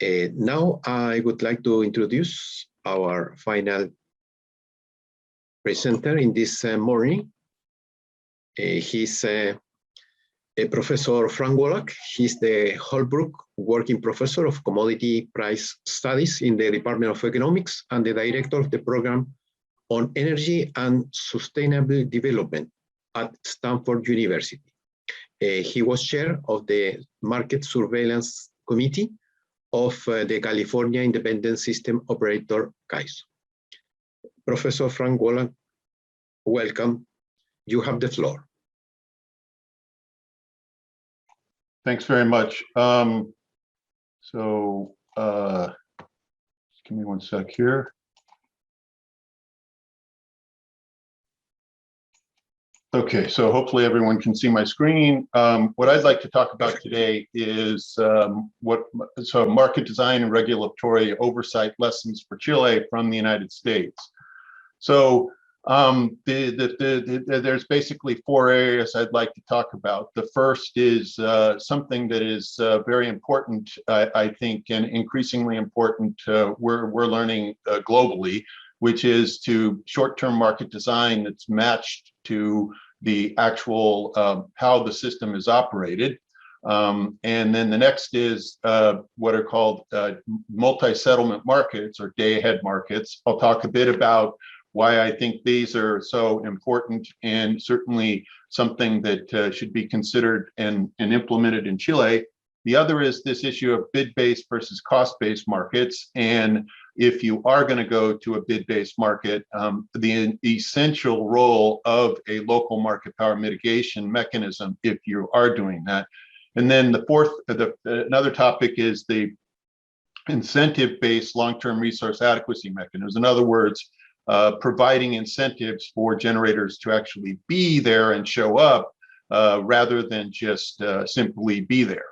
Now I would like to introduce our final presenter in this morning. He's Professor Frank Wolak. He's the Holbrook Working Professor of Commodity Price Studies in the Department of Economics and the Director of the Program on Energy and Sustainable Development at Stanford University. He was chair of the Market Surveillance Committee of the California Independent System Operator, CAISO. Professor Frank Wolak, welcome. You have the floor. Thanks very much. Give me one sec here. Okay, so hopefully everyone can see my screen. What I'd like to talk about today is market design and regulatory oversight lessons for Chile from the United States. So there's basically four areas I'd like to talk about. The first is something that is very important, I think, and increasingly important we're learning globally, which is to short-term market design that's matched to the actual how the system is operated. And then the next is what are called multi-settlement markets or day-ahead markets. I'll talk a bit about why I think these are so important and certainly something that should be considered and implemented in Chile. The other is this issue of bid-based versus cost-based markets. And if you are going to go to a bid-based market, the essential role of a local market power mitigation mechanism if you are doing that. And then the fourth, another topic is the incentive-based long-term resource adequacy mechanism. In other words, providing incentives for generators to actually be there and show up rather than just simply be there.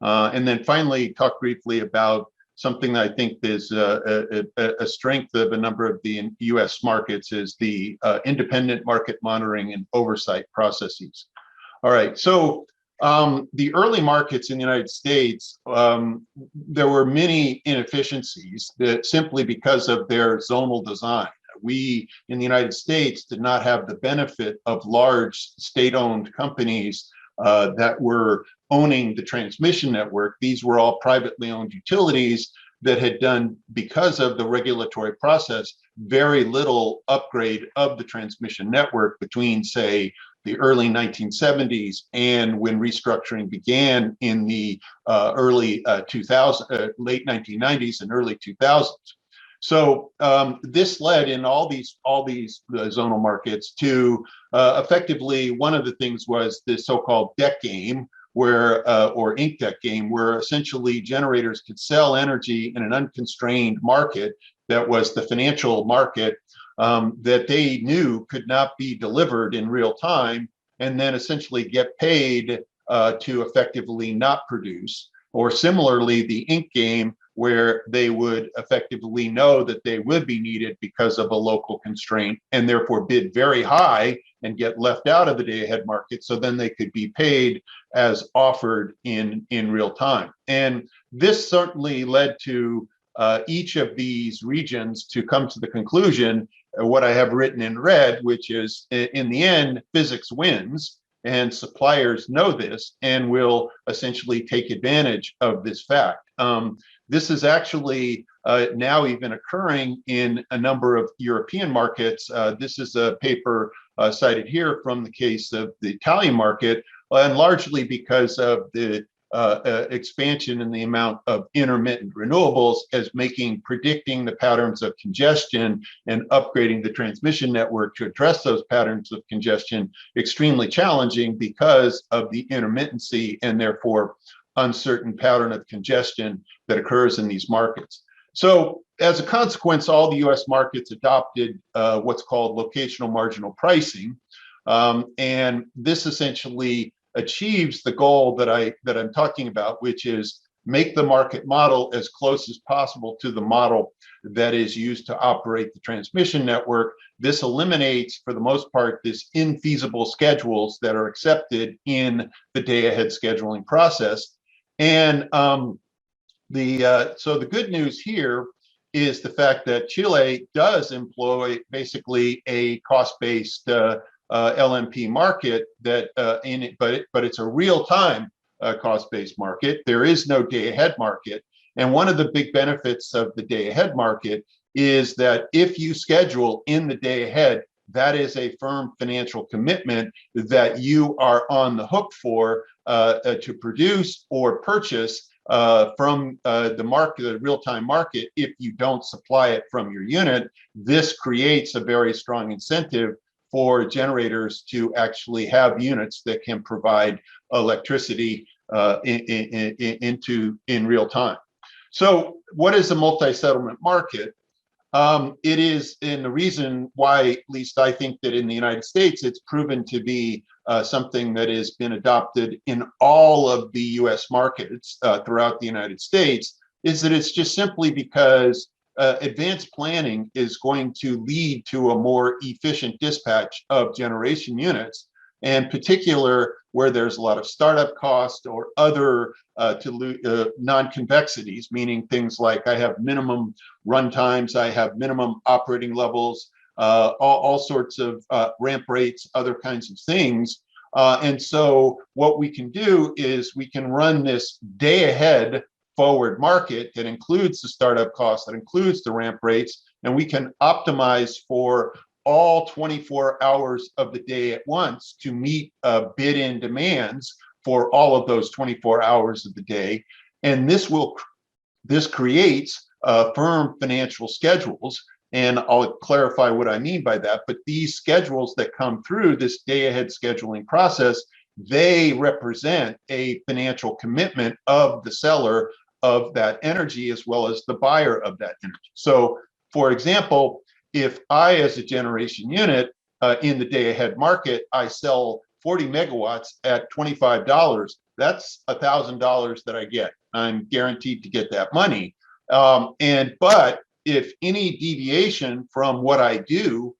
And then finally, talk briefly about something that I think is a strength of a number of the US markets is the independent market monitoring and oversight processes. All right, so the early markets in the United States, there were many inefficiencies that simply because of their zonal design. We in the United States did not have the benefit of large state-owned companies that were owning the transmission network. These were all privately owned utilities that had done, because of the regulatory process, very little upgrade of the transmission network between, say, the early 1970s and when restructuring began in the late 1990s and early 2000s. So this led in all these zonal markets to effectively, one of the things was this so-called debt game, where or ink debt game, where essentially generators could sell energy in an unconstrained market that was the financial market that they knew could not be delivered in real time, and then essentially get paid to effectively not produce. Or similarly, the ink game, where they would effectively know that they would be needed because of a local constraint and therefore bid very high and get left out of the day-ahead market, so then they could be paid as offered in real time. And this certainly led to each of these regions to come to the conclusion, what I have written in red, which is in the end, physics wins, and suppliers know this and will essentially take advantage of this fact. This is actually now even occurring in a number of European markets. This is a paper cited here from the case of the Italian market, and largely because of the expansion in the amount of intermittent renewables as predicting the patterns of congestion and upgrading the transmission network to address those patterns of congestion extremely challenging because of the intermittency and therefore uncertain pattern of congestion that occurs in these markets. So as a consequence, all the US markets adopted what's called locational marginal pricing. And this essentially achieves the goal that I'm talking about, which is make the market model as close as possible to the model that is used to operate the transmission network. This eliminates, for the most part, this infeasible schedules that are accepted in the day-ahead scheduling process. And So the good news here is the fact that Chile does employ basically a cost-based LMP market that but it's a real-time cost-based market. There is no day-ahead market, and one of the big benefits of the day-ahead market is that if you schedule in the day ahead, that is a firm financial commitment that you are on the hook for to produce or purchase from the market, the real-time market. If you don't supply it from your unit, this creates a very strong incentive for generators to actually have units that can provide electricity in real time. So what is a multi-settlement market? It is, and the reason why, at least I think that in the United States, it's proven to be something that has been adopted in all of the US markets throughout the United States, is that it's just simply because advanced planning is going to lead to a more efficient dispatch of generation units, and particular where there's a lot of startup cost or other non-convexities, meaning things like I have minimum run times, I have minimum operating levels, all sorts of ramp rates, other kinds of things. And so what we can do is we can run this day ahead forward market that includes the startup costs, that includes the ramp rates, and we can optimize for all 24 hours of the day at once to meet bid-in demands for all of those 24 hours of the day. And this creates firm financial schedules. And I'll clarify what I mean by that. But these schedules that come through this day-ahead scheduling process, they represent a financial commitment of the seller of that energy as well as the buyer of that energy. So, for example, if I, as a generation unit in the day-ahead market, I sell 40 megawatts at $25, that's $1,000 that I get. I'm guaranteed to get that money. But if any deviation from what I do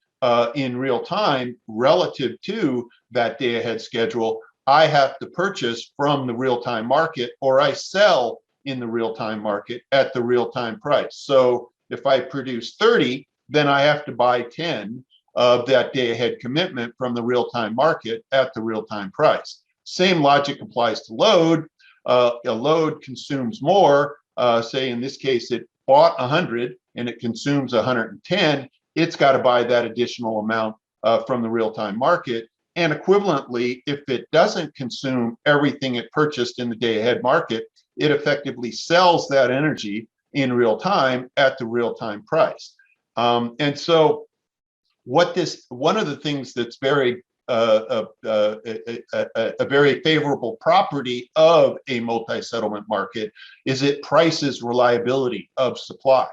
in real time relative to that day-ahead schedule, I have to purchase from the real-time market, or I sell in the real-time market at the real-time price. So if I produce 30, then I have to buy 10 of that day-ahead commitment from the real-time market at the real-time price. Same logic applies to load. A load consumes more. Say in this case, it bought 100 and it consumes 110. It's got to buy that additional amount from the real-time market. And equivalently, if it doesn't consume everything it purchased in the day-ahead market, it effectively sells that energy in real time at the real-time price. And so one of the things that's very a very favorable property of a multi-settlement market is it prices reliability of supply.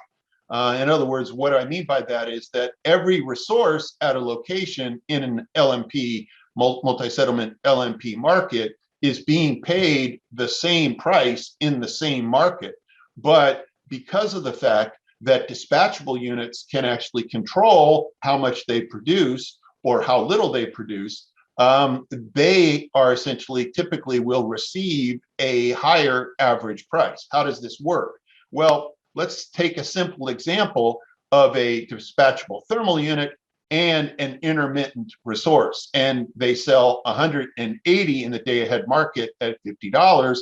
In other words, what I mean by that is that every resource at a location in an LMP, multi-settlement LMP market, is being paid the same price in the same market. But because of the fact that dispatchable units can actually control how much they produce or how little they produce, they are essentially typically will receive a higher average price. How does this work? Well, let's take a simple example of a dispatchable thermal unit and an intermittent resource, and they sell 180 in the day-ahead market at $50,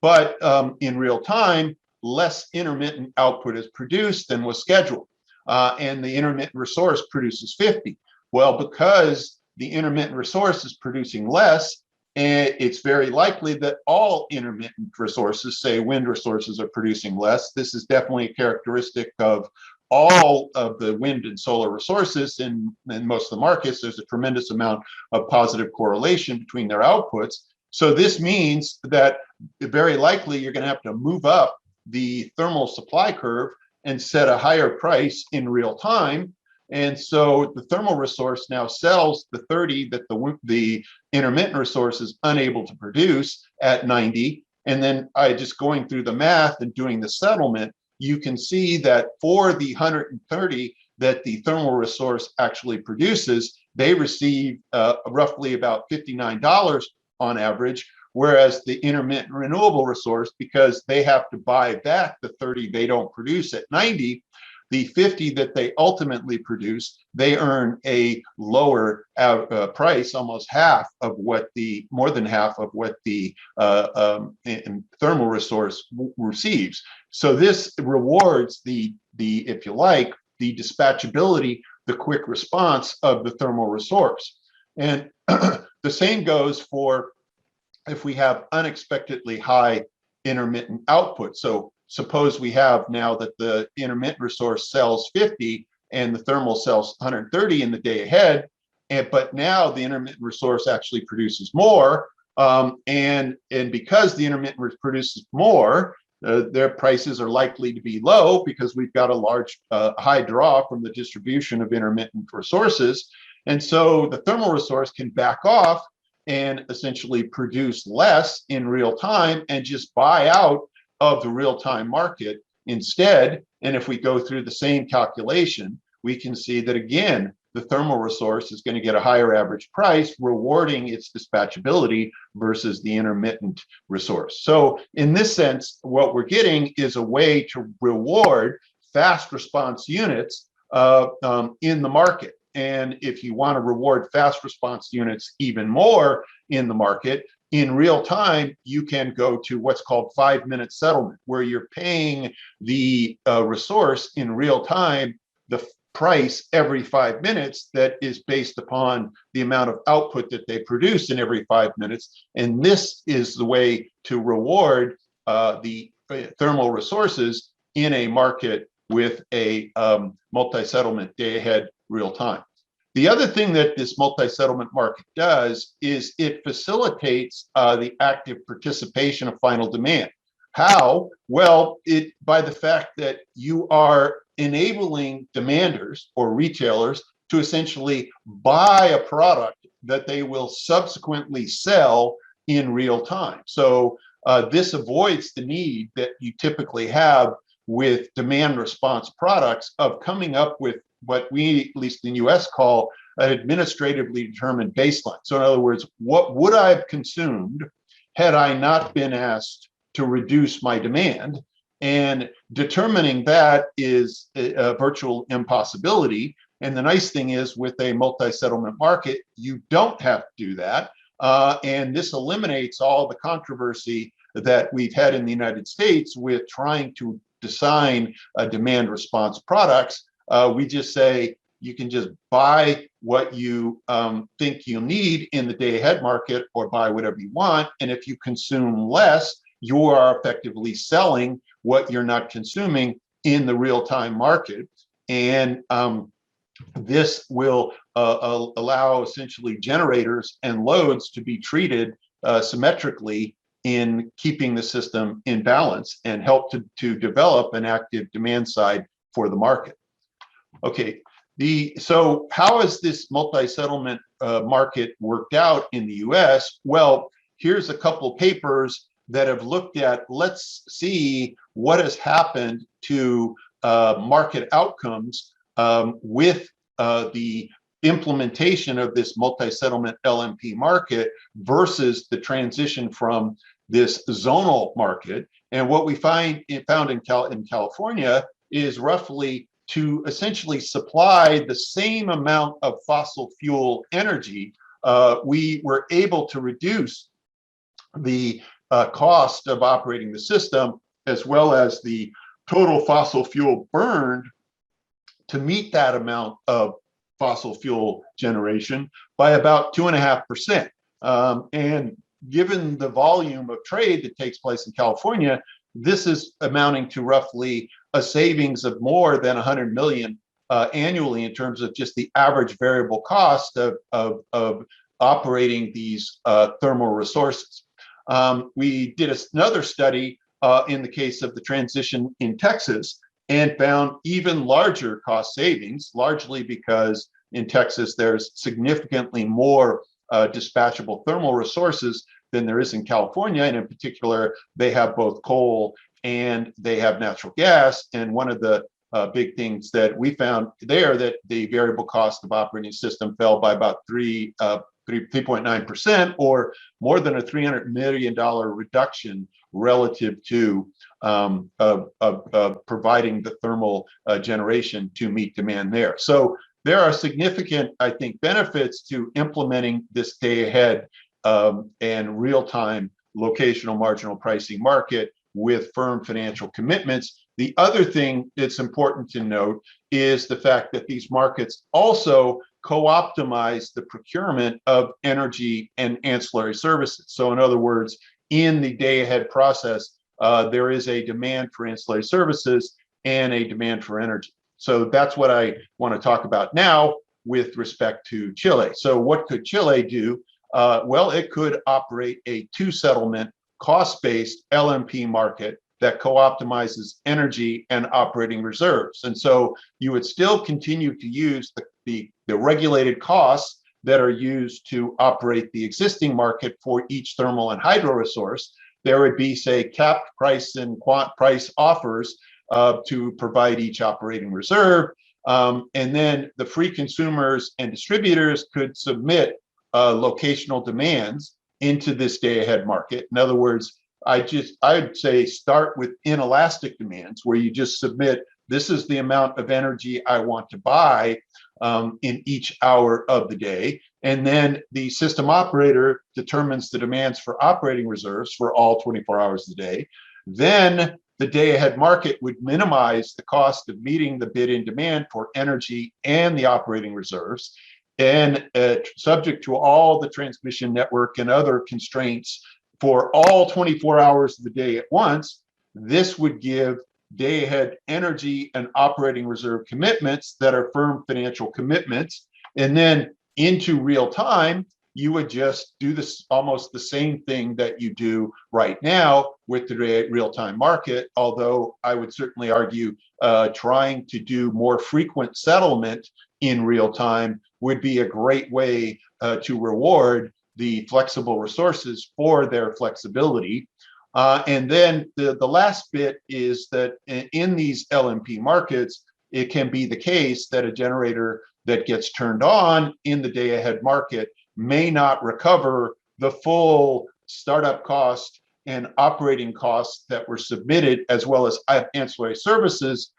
but in real time, less intermittent output is produced than was scheduled, and the intermittent resource produces 50. Well, because the intermittent resource is producing less, and it's very likely that all intermittent resources, say wind resources, are producing less. This is definitely a characteristic of all of the wind and solar resources in most of the markets. There's a tremendous amount of positive correlation between their outputs. So this means that very likely you're going to have to move up the thermal supply curve and set a higher price in real time. And so the thermal resource now sells the 30 that the intermittent resource is unable to produce at 90. And then just going through the math and doing the settlement, you can see that for the 130 that the thermal resource actually produces, they receive roughly about $59 on average, whereas the intermittent renewable resource, because they have to buy back the 30 they don't produce at 90, the 50 that they ultimately produce, they earn a lower price, almost half of what the, more than half of what the thermal resource receives. So this rewards the, if you like, the dispatchability, the quick response of the thermal resource. And the same goes for if we have unexpectedly high intermittent output. So suppose we have now that the intermittent resource sells 50 and the thermal sells 130 in the day ahead, but now the intermittent resource actually produces more, and because the intermittent produces more, their prices are likely to be low because we've got a large high draw from the distribution of intermittent resources. And so the thermal resource can back off and essentially produce less in real time and just buy out of the real-time market instead. And if we go through the same calculation, we can see that again, the thermal resource is going to get a higher average price, rewarding its dispatchability versus the intermittent resource. So in this sense, what we're getting is a way to reward fast response units in the market. And if you want to reward fast response units even more in the market, in real time, you can go to what's called 5-minute settlement, where you're paying the resource in real time, the price every 5 minutes that is based upon the amount of output that they produce in every 5 minutes. And this is the way to reward the thermal resources in a market with a multi-settlement day ahead real time. The other thing that this multi-settlement market does is it facilitates the active participation of final demand. How? Well, by the fact that you are enabling demanders or retailers to essentially buy a product that they will subsequently sell in real time. So this avoids the need that you typically have with demand response products of coming up with what we, at least in the US, call an administratively determined baseline. So in other words, what would I have consumed had I not been asked to reduce my demand? And determining that is a virtual impossibility. And the nice thing is, with a multi-settlement market, you don't have to do that. And this eliminates all the controversy that we've had in the United States with trying to design demand response products. We just say you can just buy what you think you need in the day ahead market, or buy whatever you want. And if you consume less, you are effectively selling what you're not consuming in the real-time market. And this will allow essentially generators and loads to be treated symmetrically in keeping the system in balance, and help to develop an active demand side for the market. Okay, so how has this multi-settlement market worked out in the US? Well, here's a couple of papers that have looked at, let's see what has happened to market outcomes with the implementation of this multi-settlement LMP market versus the transition from this zonal market. And what we found in California is roughly to essentially supply the same amount of fossil fuel energy, we were able to reduce the cost of operating the system, as well as the total fossil fuel burned to meet that amount of fossil fuel generation by about 2.5%. And given the volume of trade that takes place in California, this is amounting to roughly a savings of more than 100 million annually in terms of just the average variable cost of operating these thermal resources. We did another study in the case of the transition in Texas, and found even larger cost savings, largely because in Texas there's significantly more dispatchable thermal resources than there is in California. And in particular, they have both coal and they have natural gas. And one of the big things that we found there, that the variable cost of operating system fell by about 3 3.9%, or more than a $300 million reduction relative to providing the thermal generation to meet demand there. So there are significant, I think, benefits to implementing this day ahead and real-time locational marginal pricing market with firm financial commitments. The other thing that's important to note is the fact that these markets also co-optimize the procurement of energy and ancillary services. So in other words, in the day-ahead process, there is a demand for ancillary services and a demand for energy. So that's what I want to talk about now with respect to Chile. So what could Chile do? Well, it could operate a two-settlement cost-based LMP market that co-optimizes energy and operating reserves. And so you would still continue to use the regulated costs that are used to operate the existing market for each thermal and hydro resource. There would be, say, capped price and quant price offers to provide each operating reserve. And then the free consumers and distributors could submit locational demands into this day-ahead market. In other words, I'd say start with inelastic demands, where you just submit, this is the amount of energy I want to buy in each hour of the day. And then the system operator determines the demands for operating reserves for all 24 hours a day. Then the day-ahead market would minimize the cost of meeting the bid-in demand for energy and the operating reserves. And subject to all the transmission network and other constraints for all 24 hours of the day at once, this would give day-ahead energy and operating reserve commitments that are firm financial commitments. And then into real time, you would just do this almost the same thing that you do right now with the real-time market, although I would certainly argue trying to do more frequent settlement in real time would be a great way to reward the flexible resources for their flexibility. And then the last bit is that in these LMP markets, it can be the case that a generator that gets turned on in the day-ahead market may not recover the full startup cost and operating costs that were submitted, as well as ancillary services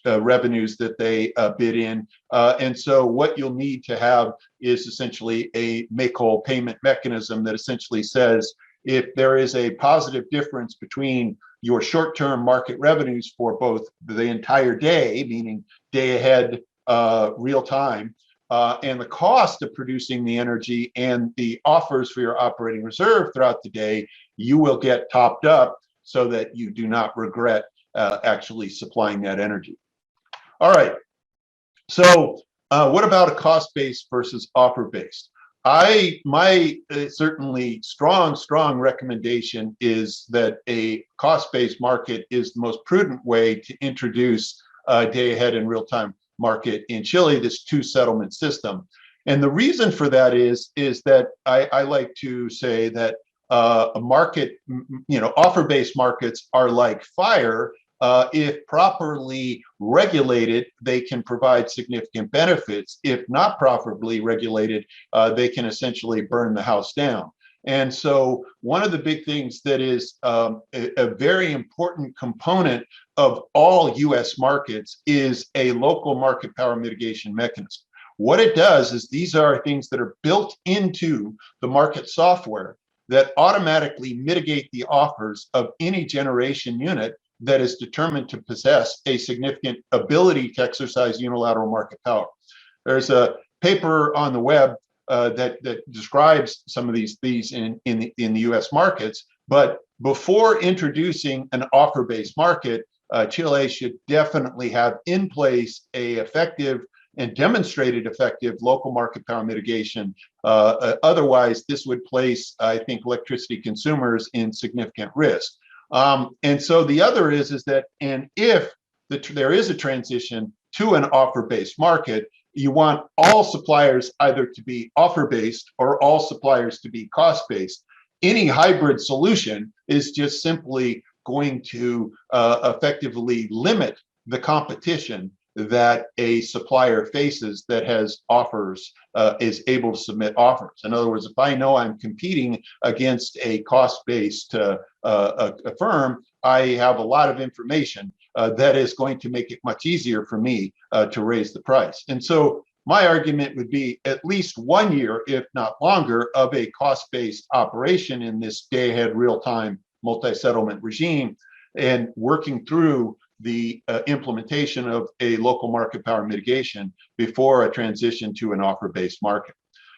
revenues that they bid in. And so what you'll need to have is essentially a make-whole payment mechanism that essentially says, if there is a positive difference between your short-term market revenues for both the entire day, meaning day ahead, real time, and the cost of producing the energy and the offers for your operating reserve throughout the day, you will get topped up so that you do not regret actually supplying that energy. All right, so what about a cost-based versus offer-based? My certainly strong recommendation is that a cost-based market is the most prudent way to introduce day-ahead and real-time market in Chile, this two-settlement system. And the reason for that is that I like to say that a market, offer-based markets are like fire. If properly regulated, they can provide significant benefits. If not properly regulated, they can essentially burn the house down. And so one of the big things that is a very important component of all US markets is a local market power mitigation mechanism. What it does is these are things that are built into the market software that automatically mitigate the offers of any generation unit that is determined to possess a significant ability to exercise unilateral market power. There's a paper on the web that describes some of these in the US markets, but before introducing an offer-based market, Chile should definitely have in place a effective and demonstrated effective local market power mitigation. Otherwise, this would place, I think, electricity consumers in significant risk. And so the other is that, and if there is a transition to an offer-based market, you want all suppliers either to be offer-based or all suppliers to be cost-based. Any hybrid solution is just simply going to effectively limit the competition that a supplier faces that has offers, is able to submit offers. In other words, if I know I'm competing against a cost-based a firm, I have a lot of information that is going to make it much easier for me to raise the price. And so my argument would be at least 1 year, if not longer, of a cost-based operation in this day-ahead real-time multi-settlement regime, and working through the implementation of a local market power mitigation before a transition to an offer-based market.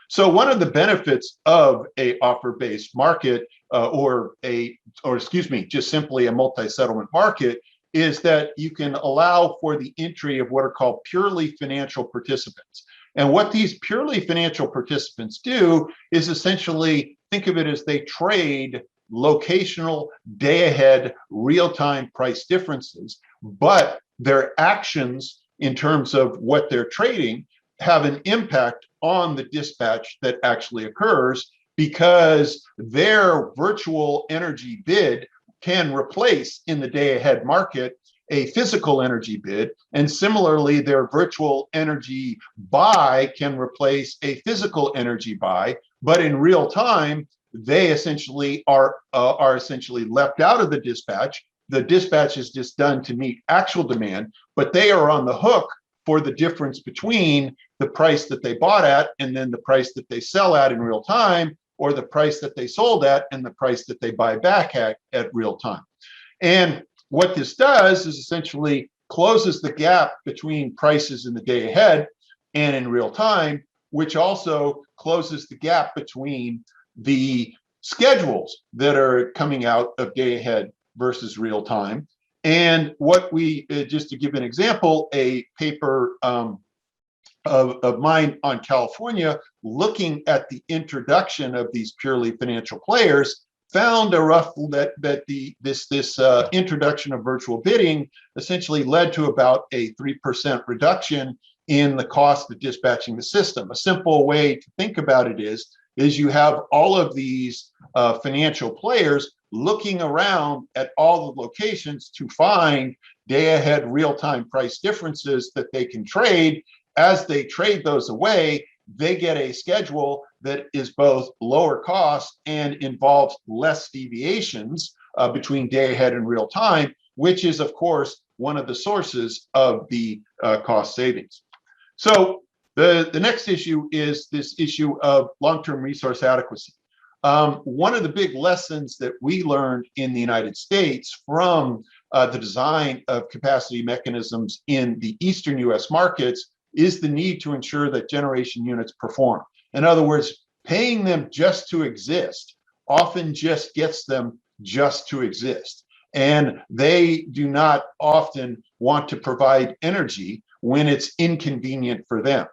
So one of the benefits of a offer-based market, or excuse me, just simply a multi-settlement market, is that you can allow for the entry of what are called purely financial participants. And what these purely financial participants do is essentially, think of it as they trade locational, day-ahead, real-time price differences, but their actions in terms of what they're trading have an impact on the dispatch that actually occurs, because their virtual energy bid can replace in the day-ahead market a physical energy bid, and similarly their virtual energy buy can replace a physical energy buy, but in real time they essentially are essentially left out of the dispatch. The dispatch is just done to meet actual demand, but they are on the hook for the difference between the price that they bought at and then the price that they sell at in real time, or the price that they sold at and the price that they buy back at real time. And what this does is essentially closes the gap between prices in the day ahead and in real time, which also closes the gap between the schedules that are coming out of day ahead versus real time. And what we, just to give an example, a paper of mine on California, looking at the introduction of these purely financial players, found this introduction of virtual bidding essentially led to about a 3% reduction in the cost of dispatching the system. A simple way to think about it is you have all of these financial players looking around at all the locations to find day-ahead real-time price differences that they can trade. As they trade those away, they get a schedule that is both lower cost and involves less deviations between day ahead and real time, which is, of course, one of the sources of the cost savings. So the next issue is this issue of long-term resource adequacy. One of the big lessons that we learned in the United States from the design of capacity mechanisms in the Eastern US markets is the need to ensure that generation units perform. In other words, paying them just to exist often just gets them just to exist. And they do not often want to provide energy when it's inconvenient for them.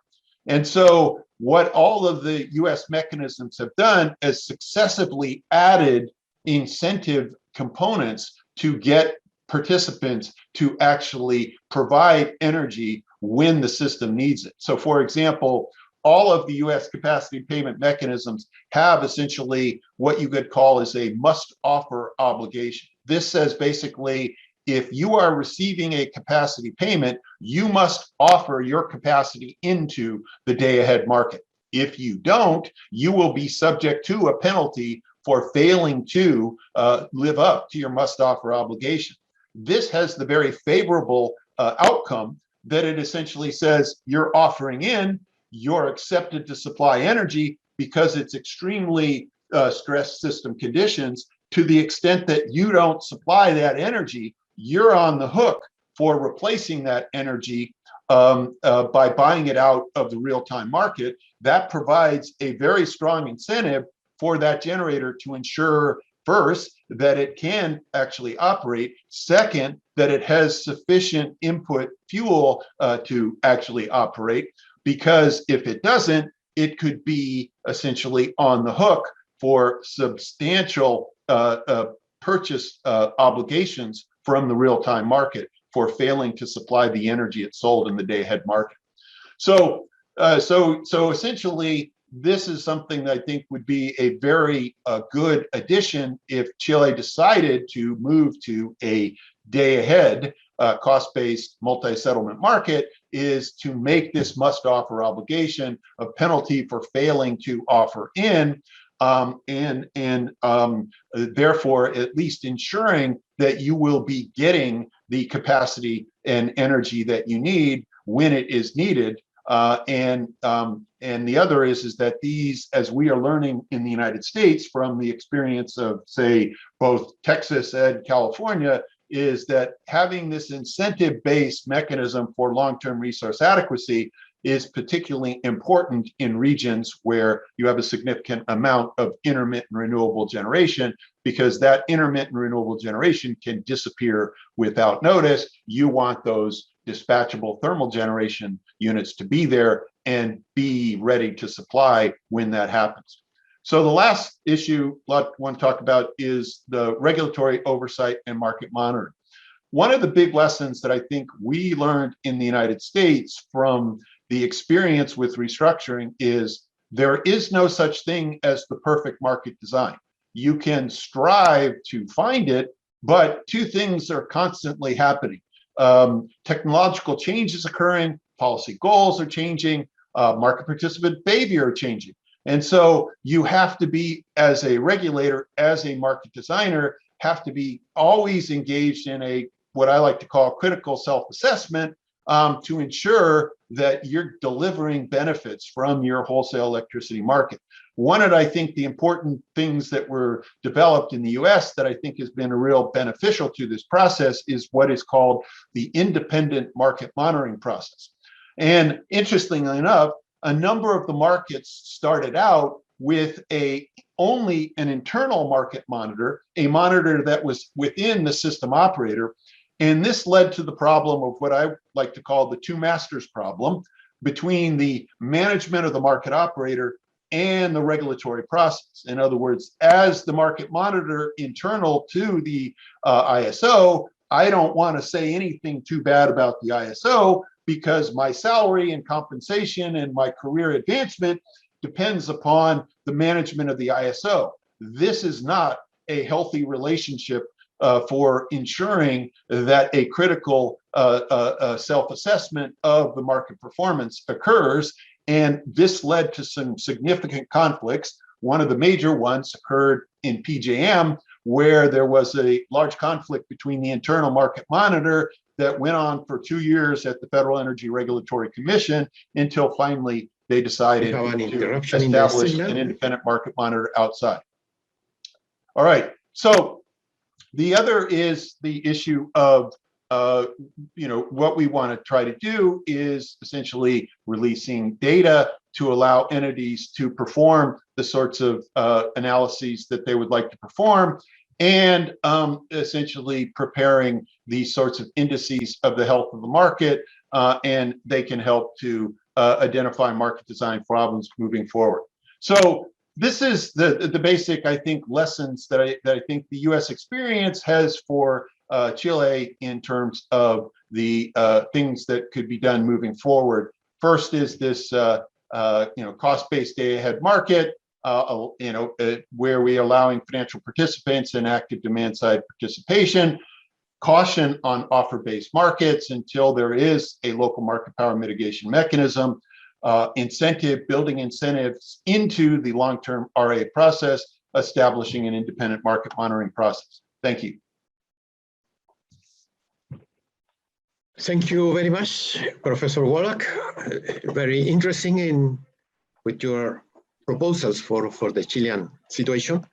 And so what all of the US mechanisms have done is successively added incentive components to get participants to actually provide energy when the system needs it. So for example, all of the US capacity payment mechanisms have essentially what you could call as a must offer obligation. This says basically, if you are receiving a capacity payment, you must offer your capacity into the day ahead market. If you don't, you will be subject to a penalty for failing to live up to your must offer obligation. This has the very favorable outcome that it essentially says you're offering in, you're accepted to supply energy because it's extremely stressed system conditions. To the extent that you don't supply that energy, you're on the hook for replacing that energy by buying it out of the real-time market. That provides a very strong incentive for that generator to ensure, first, that it can actually operate, second, that it has sufficient input fuel to actually operate, because if it doesn't, it could be essentially on the hook for substantial purchase obligations from the real-time market for failing to supply the energy it sold in the day-ahead market. So essentially, this is something that I think would be a very good addition if Chile decided to move to a day-ahead cost-based multi-settlement market is to make this must-offer obligation a penalty for failing to offer in, therefore at least ensuring that you will be getting the capacity and energy that you need when it is needed. And the other is that these, as we are learning in the United States from the experience of, say, both Texas and California, is that having this incentive-based mechanism for long-term resource adequacy is particularly important in regions where you have a significant amount of intermittent renewable generation, because that intermittent renewable generation can disappear without notice. You want those dispatchable thermal generation units to be there and be ready to supply when that happens. So the last issue I want to talk about is the regulatory oversight and market monitoring. One of the big lessons that I think we learned in the United States from the experience with restructuring is there is no such thing as the perfect market design. You can strive to find it, but two things are constantly happening. Technological change is occurring, policy goals are changing, market participant behavior are changing. And so you have to be, as a regulator, as a market designer, have to be always engaged in a, what I like to call critical self-assessment, to ensure that you're delivering benefits from your wholesale electricity market. One of, I think, the important things that were developed in the US that I think has been a real beneficial to this process is what is called the independent market monitoring process. And interestingly enough, a number of the markets started out with only an internal market monitor, a monitor that was within the system operator. And this led to the problem of what I like to call the two masters problem between the management of the market operator and the regulatory process. In other words, as the market monitor internal to the ISO, I don't want to say anything too bad about the ISO because my salary and compensation and my career advancement depends upon the management of the ISO. This is not a healthy relationship for ensuring that a critical self-assessment of the market performance occurs. And this led to some significant conflicts. One of the major ones occurred in PJM, where there was a large conflict between the internal market monitor that went on for 2 years at the Federal Energy Regulatory Commission until finally they decided to establish an independent market monitor outside. All right, so the other is the issue of what we want to try to do is essentially releasing data to allow entities to perform the sorts of analyses that they would like to perform, and essentially preparing these sorts of indices of the health of the market, and they can help to identify market design problems moving forward. So this is the basic, I think, lessons that I think the U.S. experience has for Chile in terms of the things that could be done moving forward. First is this, cost-based day-ahead market, where we are allowing financial participants and active demand-side participation. Caution on offer-based markets until there is a local market power mitigation mechanism. Building incentives into the long-term RA process, establishing an independent market monitoring process. Thank you. Thank you very much, Professor Wolak. Very interesting with your proposals for the Chilean situation.